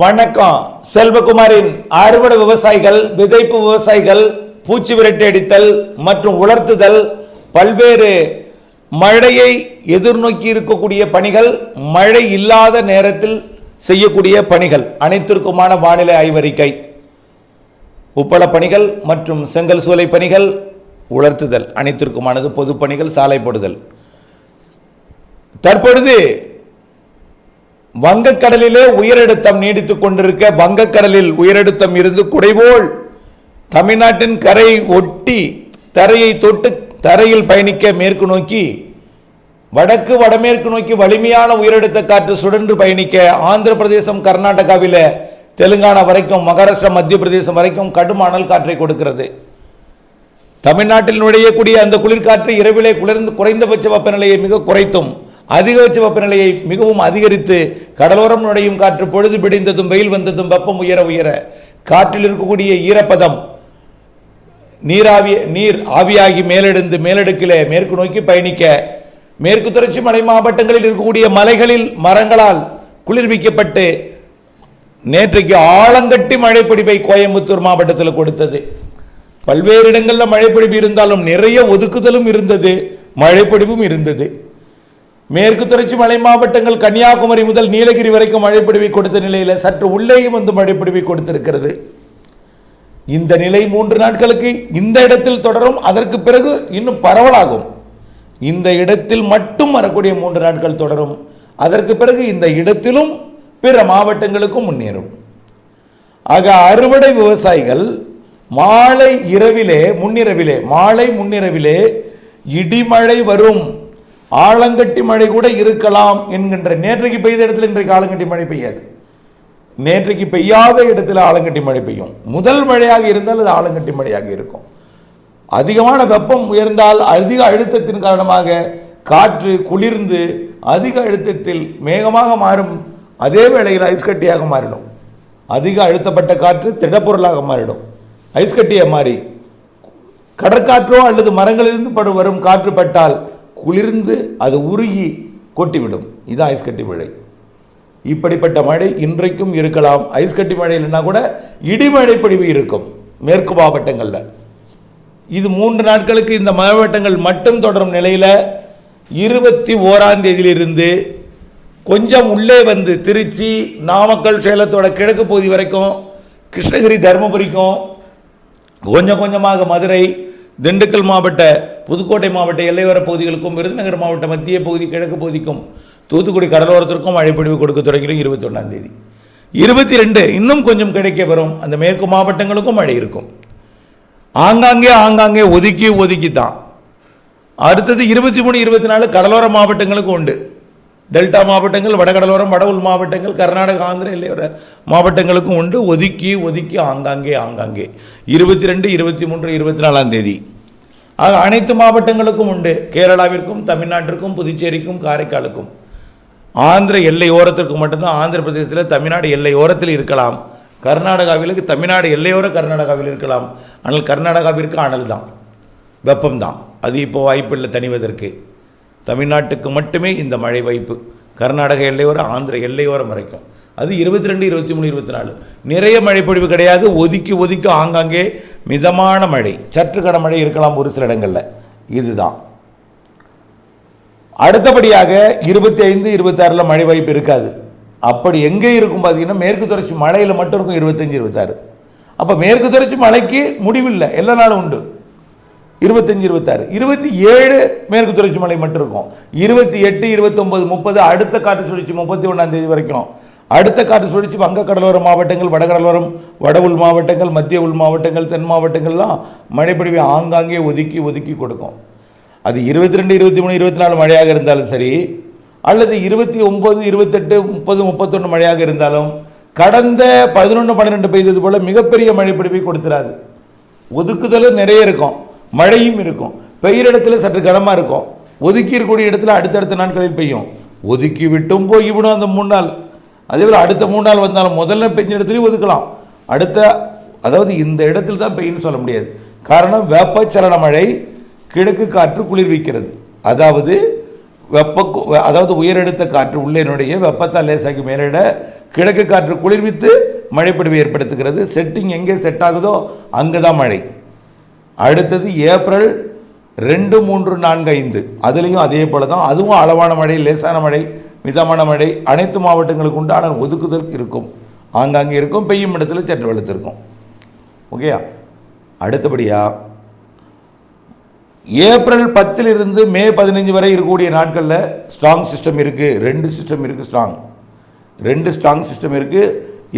வணக்கம். செல்வகுமாரின் அறுவடை விவசாயிகள், விதைப்பு விவசாயிகள், பூச்சி விரட்டி அடித்தல் மற்றும் உலர்த்துதல், பல்வேறு மழையை எதிர்நோக்கி இருக்கக்கூடிய பணிகள், மழை இல்லாத நேரத்தில் செய்யக்கூடிய பணிகள் அனைத்திற்குமான வானிலை ஆய்வறிக்கை, உப்பள பணிகள் மற்றும் செங்கல் சூளை பணிகள், உலர்த்துதல் அனைத்திற்குமானது, பொது பணிகள், சாலை போடுதல். தற்பொழுது வங்கக்கடலிலே உயரழுத்தம் நீடித்துக் கொண்டிருக்க, வங்கக்கடலில் உயரழுத்தம் இருந்து குடைபோல் தமிழ்நாட்டின் கரை ஒட்டி தரையை தொட்டு தரையில் பயணிக்க மேற்கு நோக்கி, வடக்கு வடமேற்கு நோக்கி வலிமையான உயரழுத்த காற்று சுழன்று பயணிக்க, ஆந்திர பிரதேசம், கர்நாடகாவில், தெலுங்கானா வரைக்கும், மகாராஷ்டிரா, மத்திய பிரதேசம் வரைக்கும் கடும் அனல் காற்றை கொடுக்கிறது. தமிழ்நாட்டில் நுழையக்கூடிய அந்த குளிர்காற்று இரவிலே குறைந்தபட்ச வெப்பநிலையை மிக குறைத்தும், அதிகபட்ச வெப்பநிலையை மிகவும் அதிகரித்து, கடலோரம் நுழையும் காற்று பொழுது பிடிந்ததும் வெயில் வந்ததும் வெப்பம் உயர உயர காற்றில் இருக்கக்கூடிய ஈரப்பதம் நீர் ஆவியாகி மேலெடுந்து மேலடுக்கிலே மேற்கு நோக்கி பயணிக்க, மேற்கு தொடர்ச்சி மலை மாவட்டங்களில் இருக்கக்கூடிய மலைகளில் மரங்களால் குளிர்விக்கப்பட்டு நேற்றைக்கு ஆலங்கட்டி மழைப்பிடிப்பை கோயம்புத்தூர் மாவட்டத்தில் கொடுத்தது. பல்வேறு இடங்களில் மழைப்பிடிப்பு இருந்தாலும் நிறைய ஒதுக்குதலும் இருந்தது, மழைப்பிடிப்பும் இருந்தது. மேற்கு தொடர்ச்சி மலை மாவட்டங்கள் கன்னியாகுமரி முதல் நீலகிரி வரைக்கும் மழைப்பிடிவை கொடுத்த நிலையில் சற்று உள்ளேயும் வந்து மழைப்பிடிவை கொடுத்திருக்கிறது. இந்த நிலை 3 நாட்களுக்கு இந்த இடத்தில் தொடரும். அதற்கு பிறகு இன்னும் பரவலாகும். இந்த இடத்தில் மட்டும் வரக்கூடிய 3 நாட்கள் தொடரும். அதற்கு பிறகு இந்த இடத்திலும் பிற மாவட்டங்களுக்கும் முன்னேறும். ஆக அறுவடை விவசாயிகள் மாலை முன்னிரவிலே இடிமழை வரும், ஆலங்கட்டி மழை கூட இருக்கலாம் என்கின்ற, நேற்றைக்கு பெய்த இடத்துல இன்றைக்கு ஆலங்கட்டி மழை பெய்யாது. நேற்றைக்கு பெய்யாத இடத்துல ஆலங்கட்டி மழை பெய்யும். முதல் மழையாக இருந்தால் அது ஆலங்கட்டி மழையாக இருக்கும். அதிகமான வெப்பம் உயர்ந்தால் அதிக அழுத்தத்தின் காரணமாக காற்று குளிர்ந்து அதிக அழுத்தத்தில் மேகமாக மாறும். அதே வேளையில் ஐஸ்கட்டியாக மாறிடும். அதிக அழுத்தப்பட்ட காற்று திடப்பொருளாக மாறிடும். ஐஸ்கட்டியை மாறி கடற்காற்றோ அல்லது மரங்களிலிருந்து வரும் காற்று பட்டால் குளிர்ந்து அது உருகி கொட்டிவிடும். இது ஐஸ்கட்டி மழை. இப்படிப்பட்ட மழை இன்றைக்கும் இருக்கலாம். ஐஸ்கட்டி மழை இல்லைன்னா கூட இடிமழை பொழிவு இருக்கும் மேற்கு மாவட்டங்களில். இது 3 நாட்களுக்கு இந்த மாவட்டங்கள் மட்டும் தொடரும் நிலையில் 21ஆம் தேதியிலிருந்து கொஞ்சம் உள்ளே வந்து திருச்சி, நாமக்கல், சேலத்தோட கிழக்கு பகுதி வரைக்கும், கிருஷ்ணகிரி, தருமபுரிக்கும், கொஞ்சம் கொஞ்சமாக மதுரை, திண்டுக்கல் மாவட்ட, புதுக்கோட்டை மாவட்ட எல்லையோர பகுதிகளுக்கும், விருதுநகர் மாவட்ட மத்திய பகுதி, கிழக்கு பகுதிக்கும், தூத்துக்குடி கடலோரத்திற்கும் மழைப்பொழிவு கொடுக்க தொடங்கிடும் 21ஆம் தேதி. 22 இன்னும் கொஞ்சம் கிடைக்க வரும். அந்த மேற்கு மாவட்டங்களுக்கும் மழை இருக்கும். ஆங்காங்கே ஒதுக்கி தான். அடுத்தது 23, 24 கடலோர மாவட்டங்களுக்கும் உண்டு. டெல்டா மாவட்டங்கள், வடகடலோரம், வட உள் மாவட்டங்கள், கர்நாடகா, ஆந்திர எல்லையோர மாவட்டங்களுக்கும் உண்டு. ஒதுக்கி ஆங்காங்கே 22, 23, 24ஆம் தேதி. ஆக அனைத்து மாவட்டங்களுக்கும் உண்டு. கேரளாவிற்கும், தமிழ்நாட்டிற்கும், புதுச்சேரிக்கும், காரைக்காலுக்கும். ஆந்திர எல்லை ஓரத்திற்கு மட்டும்தான், ஆந்திர பிரதேசத்தில் தமிழ்நாடு எல்லை ஓரத்தில் இருக்கலாம். கர்நாடகாவிற்கு தமிழ்நாடு எல்லையோர கர்நாடகாவில் இருக்கலாம். ஆனால் கர்நாடகாவிற்கு அனல் தான், வெப்பம்தான். அது இப்போ வாய்ப்பில்லை தணிவதற்கு. தமிழ்நாட்டுக்கு மட்டுமே இந்த மழை வாய்ப்பு. கர்நாடக எல்லையோர, ஆந்திர எல்லையோரம் வரைக்கும். அது 22, 23, 24 நிறைய மழை பொழிவு கிடையாது. ஒதுக்கி ஆங்காங்கே மிதமான மழை, சற்று கனமழை இருக்கலாம் ஒரு சில இடங்களில். இதுதான். அடுத்தபடியாக 25, 26 மழை வாய்ப்பு இருக்காது. அப்படி எங்கே இருக்கும் பார்த்தீங்கன்னா, மேற்கு தொடர்ச்சி மலையில் மட்டும் இருக்கும் 25, 26. அப்போ மேற்கு தொடர்ச்சி மலைக்கு முடிவில்லை, எல்லா நாளும் உண்டு. 25, 26, 27 மேற்கு தொடர்ச்சி மலை மட்டும் இருக்கும். 28, 29, 30 அடுத்த காற்று சுழற்சி 31ஆம் தேதி வரைக்கும். அடுத்த காற்று சுழற்சி வங்க கடலோர மாவட்டங்கள், வடகடலோரம், வட உள் மாவட்டங்கள், மத்திய உள் மாவட்டங்கள், தென் மாவட்டங்கள்லாம் மழைப்பொழிவை ஆங்காங்கே ஒதுக்கி கொடுக்கும். அது 22, 23, 24 மழையாக இருந்தாலும் சரி, அல்லது 29, 28, 30, 31 மழையாக இருந்தாலும், கடந்த 11, 12 பெய்தது போல மிகப்பெரிய மழைப்பொழிவை கொடுத்துறாது. ஒதுக்குதலும் நிறைய இருக்கும், மழையும் இருக்கும். பெய்கிற இடத்துல சற்று கனமாக இருக்கும். ஒதுக்கி இருக்கக்கூடிய இடத்துல அடுத்தடுத்த நாட்களில் பெய்யும். ஒதுக்கி விட்டும் போய்விடும் அந்த 3 நாள். அதேபோல் அடுத்த 3 நாள் வந்தாலும் முதல்ல பெஞ்ச இடத்துலையும் ஒதுக்கலாம். அதாவது இந்த இடத்துல தான் பெய்யுன்னு சொல்ல முடியாது. காரணம், வெப்பச்சலன மழை, கிழக்கு காற்று குளிர்விக்கிறது. அதாவது அதாவது உயரடுத்த காற்று உள்ளே நுழைய வெப்பத்தால் லேசாக்கி மேலிட கிழக்கு காற்று குளிர்வித்து மழைப்பொழிவை ஏற்படுத்துகிறது. செட்டிங் எங்கே செட் ஆகுதோ அங்கே தான் மழை. அடுத்தது ஏப்ரல் 2, 3, 4, 5 அதுலேயும் அதே போல தான். அதுவும் அளவான மழை, லேசான மழை, மிதமான மழை அனைத்து மாவட்டங்களுக்கு உண்டு. ஆனால் ஒதுக்குதல் இருக்கும், ஆங்காங்கே இருக்கும், பெய்யும் இடத்துல சற்று வெளுத்து இருக்கும். ஓகேயா? அடுத்தபடியாக ஏப்ரல் 10 மே 15 வரை இருக்கக்கூடிய நாட்களில் ஸ்ட்ராங் சிஸ்டம் இருக்குது. 2 சிஸ்டம் இருக்குது. ஸ்ட்ராங் சிஸ்டம் இருக்குது.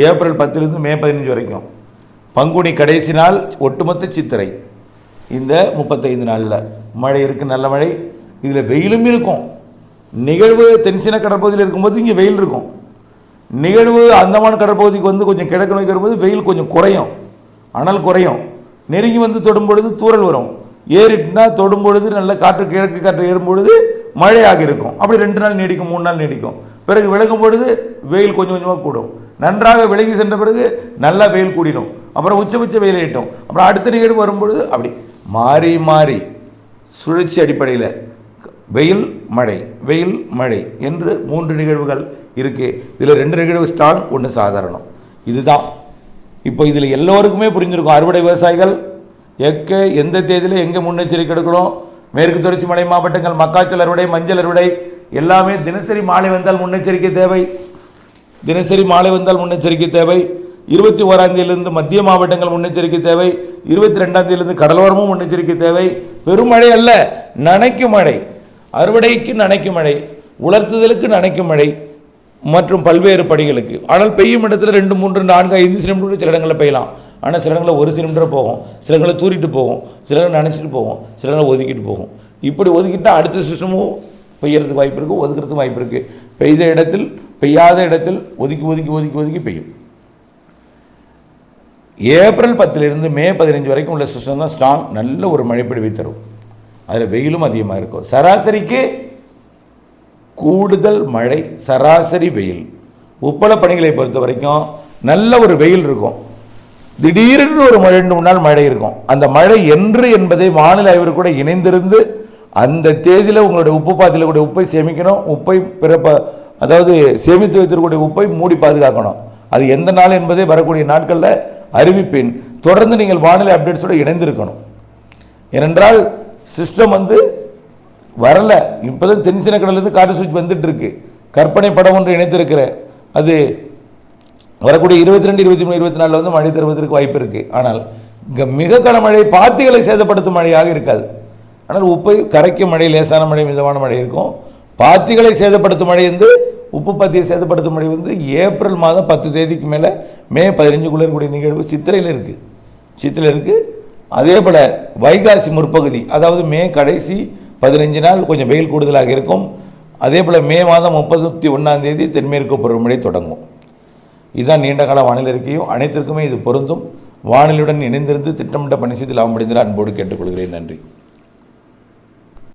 ஏப்ரல் 10 மே 15 வரைக்கும். பங்குனி கடைசி நாள் ஒட்டுமொத்த சித்திரை இந்த 35 நாளில் மழை இருக்குது, நல்ல மழை. இதில் வெயிலும் இருக்கும். நிகழ்வு தென்சீன கடற்பகுதியில் இருக்கும்போது இங்கே வெயில் இருக்கும். நிகழ்வு அந்தமான் கடற்பகுதிக்கு வந்து கொஞ்சம் கிழக்கு நோக்கி வரும்போது வெயில் கொஞ்சம் குறையும், அனல் குறையும். நெருங்கி வந்து தொடும் பொழுது தூறல் வரும். ஏறிட்டுனா தொடும் பொழுது நல்ல காற்று, கிழக்கு காற்று ஏறும் பொழுது மழையாக இருக்கும். அப்படி 2 நாள் நீடிக்கும், 3 நாள் நீடிக்கும். பிறகு விலகும் பொழுது வெயில் கொஞ்சம் கொஞ்சமாக கூடும். நன்றாக விலகி சென்ற பிறகு நல்லா வெயில் கூடிடும். அப்புறம் உச்சபட்ச வெயில் ஏட்டும். அப்புறம் அடுத்த நிகழ்வு வரும்பொழுது அப்படி மாறி மாறி சுழற்சி அடிப்படையில் வெயில் மழை என்று 3 நிகழ்வுகள் இருக்குது. இதில் 2 நிகழ்வு ஸ்ட்ராங், 1 சாதாரணம். இதுதான் இப்போ இதில் எல்லோருக்குமே புரிஞ்சிருக்கும். அறுவடை விவசாயிகள் எந்த தேதியில் எங்கே முன்னெச்சரிக்கை எடுக்கணும். மேற்கு தொடர்ச்சி மலை மாவட்டங்கள் மக்காச்சோள அறுவடை, மஞ்சள் அறுவடை எல்லாமே தினசரி மாலை வந்தால் முன்னெச்சரிக்கை தேவை. 21ஆம் தேதியிலிருந்து மத்திய மாவட்டங்கள் முன்னெச்சரிக்கை தேவை. 22ஆம் தேதியிலிருந்து கடலோரமும் முன்னெச்சரிக்கை தேவை. பெருமழை அல்ல, நனைக்கும் மழை. அறுவடைக்கு நனைக்கும் மழை, உலர்த்துதலுக்கு நனைக்கும் மழை மற்றும் பல்வேறு பணிகளுக்கு. ஆனால் பெய்யும் இடத்துல 2, 3, 4, 5 சென்டிமீட்டர் சில இடங்களில் பெய்யலாம். ஆனால் சில இடங்களில் 1 சென்டிமீட்டர் போகும், சில இடங்களில் தூரிட்டு போகும், சில இடங்கள் நினச்சிட்டு போகும், சில இடங்களில் ஒதுக்கிட்டு போகும். இப்படி ஒதுக்கிட்டால் அடுத்த சிஸ்டமும் பெய்யறதுக்கு வாய்ப்பு இருக்குது, ஒதுக்கிறதுக்கு வாய்ப்பு இருக்குது. பெய்த இடத்தில் பெய்யாத இடத்தில் ஒதுக்கி பெய்யும். ஏப்ரல் 10 மே 15 வரைக்கும் உள்ள சிஸ்டம் தான் ஸ்ட்ராங், நல்ல ஒரு மழைப்பொழிவை தரும். அதில் வெயிலும் அதிகமாக இருக்கும். சராசரிக்கு கூடுதல் மழை, சராசரி வெயில். உப்பள பணிகளை பொறுத்த வரைக்கும் நல்ல ஒரு வெயில் இருக்கும். திடீரென்று ஒரு 2 நாள் மழை இருக்கும். அந்த மழை என்று என்பதை வானிலை ஆய்வு கூட இணைந்திருந்து அந்த தேதியில் உங்களுடைய உப்பு பாத்தியில் கூட உப்பை சேமிக்கணும். உப்பை அதாவது சேமித்து வைத்திருக்கக்கூடிய உப்பை மூடி பாதுகாக்கணும். அது எந்த நாள் என்பதை வரக்கூடிய நாட்களில் அறிவிப்பேன். தொடர்ந்து நீங்கள் வானிலை அப்டேட்ஸோடு இணைந்திருக்கணும். ஏனென்றால் சிஸ்டம் வரல. இப்போதான் தென்சீன கடலிருந்து காற்று சுழற்சி வந்துட்டு இருக்கு. கற்பனை படம் ஒன்று இணைத்திருக்கிறேன். அது வரக்கூடிய 22, 23, 24 மழை தருவதற்கு வாய்ப்பு இருக்குது. ஆனால் மிக கனமழை பாத்திகளை சேதப்படுத்தும் மழையாக இருக்காது. ஆனால் உப்பை கரைக்கும் மழை, லேசான மழை, மிதமான மழை இருக்கும். பாத்திகளை சேதப்படுத்தும் மழை உப்பு பாத்தியை சேதப்படுத்தும் மழை ஏப்ரல் மாதம் 10 தேதிக்கு மேலே மே 15க்குள்ளே இருக்கக்கூடிய நிகழ்வு சித்திரையில் இருக்குது. அதே போல் வைகாசி முற்பகுதி, அதாவது மே கடைசி 15 நாள் கொஞ்சம் வெயில் கூடுதலாக இருக்கும். அதே போல் மே மாதம் 31ஆம் தேதி தென்மேற்கு பருவமழை தொடங்கும். இதுதான் நீண்டகால வானிலை அறிக்கையும். அனைத்திற்குமே இது பொருந்தும். வானிலையுடன் இணைந்திருந்து திட்டமிட்ட பணி செய்து லாபம் அடைந்தால் அன்போடு கேட்டுக்கொள்கிறேன். நன்றி.